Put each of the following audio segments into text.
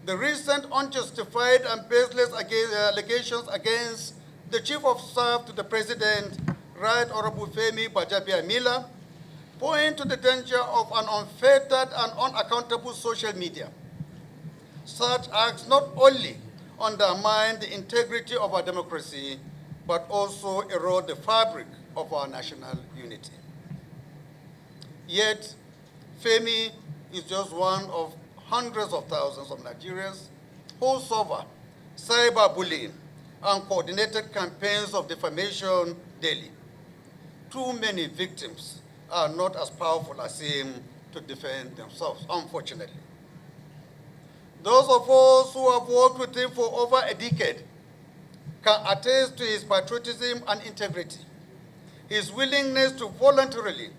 The recent unjustified and baseless allegations against the Chief of Staff to the President, Right Honorable Femi Gbajabiamila, point to the danger of an unfettered and unaccountable social media. Such acts not only undermine the integrity of our democracy, but also erode the fabric of our national unity. Yet, Femi is just one of hundreds of thousands of Nigerians who suffer cyberbullying and coordinated campaigns of defamation daily. Too many victims are not as powerful as him to defend themselves, unfortunately. Those of us who have worked with him for over a decade can attest to his patriotism and integrity, his willingness to voluntarily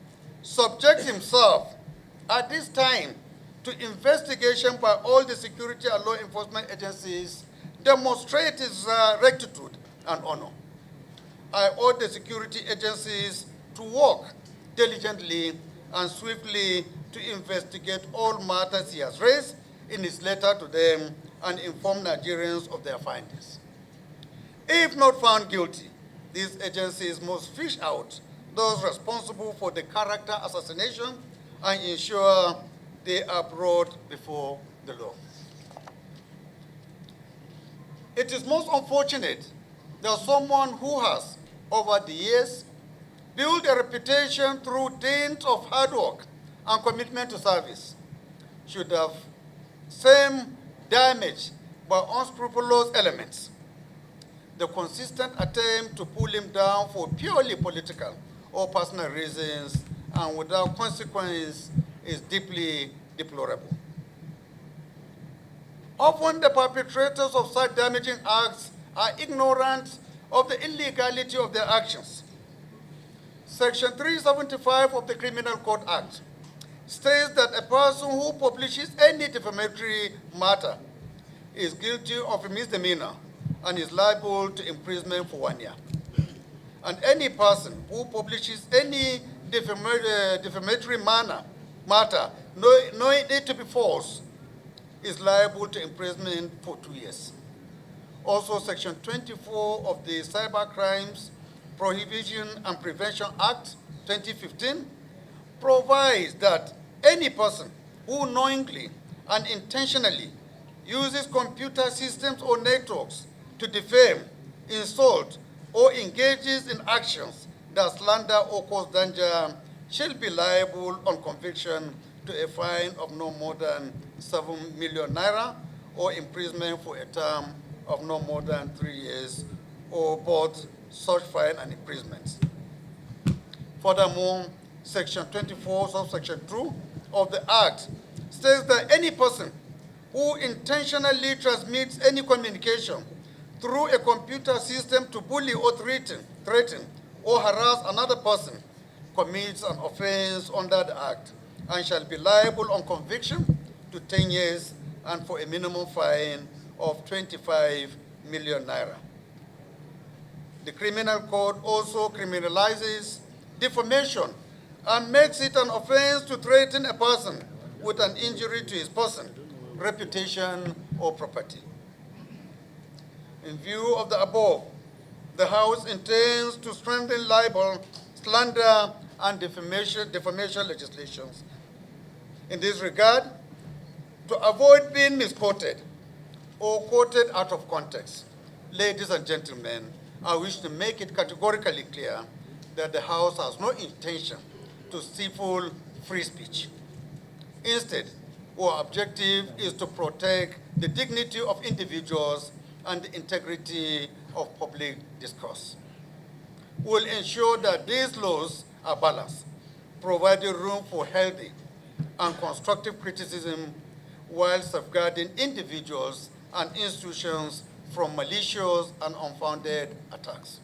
subject himself at this time to investigation by all the security and law enforcement agencies demonstrate his rectitude and honor. I urge the security agencies to work diligently and swiftly to investigate all matters he has raised in his letter to them and inform Nigerians of their findings. If not found guilty, these agencies must fish out those responsible for the character assassination and ensure they are brought before the law. It is most unfortunate that someone who has, over the years, built a reputation through dint of hard work and commitment to service should have same damage by unscrupulous elements. The consistent attempt to pull him down for purely political or personal reasons and without consequence is deeply deplorable. Often the perpetrators of such damaging acts are ignorant of the illegality of their actions. Section 375 of the Criminal Code Act states that a person who publishes any defamatory matter is guilty of a misdemeanor and is liable to imprisonment for 1 year. And any person who publishes any defamatory matter, knowing it to be false, is liable to imprisonment for 2 years. Also, Section 24 of the Cybercrimes Prohibition and Prevention Act 2015 provides that any person who knowingly and intentionally uses computer systems or networks to defame, insult, or engages in actions that slander or cause danger shall be liable on conviction to a fine of no more than 7 million naira or imprisonment for a term of no more than 3 years or both such fine and imprisonment. Furthermore, Section 24, subsection 2 of the Act states that any person who intentionally transmits any communication through a computer system to bully or threaten or harass another person commits an offense under the Act and shall be liable on conviction to 10 years and for a minimum fine of 25 million naira. The Criminal Code also criminalizes defamation and makes it an offense to threaten a person with an injury to his person, reputation, or property. In view of the above, the House intends to strengthen libel, slander, and defamation legislations. In this regard, to avoid being misquoted or quoted out of context, ladies and gentlemen, I wish to make it categorically clear that the House has no intention to stifle free speech. Instead, our objective is to protect the dignity of individuals and the integrity of public discourse. We will ensure that these laws are balanced, providing room for healthy and constructive criticism while safeguarding individuals and institutions from malicious and unfounded attacks.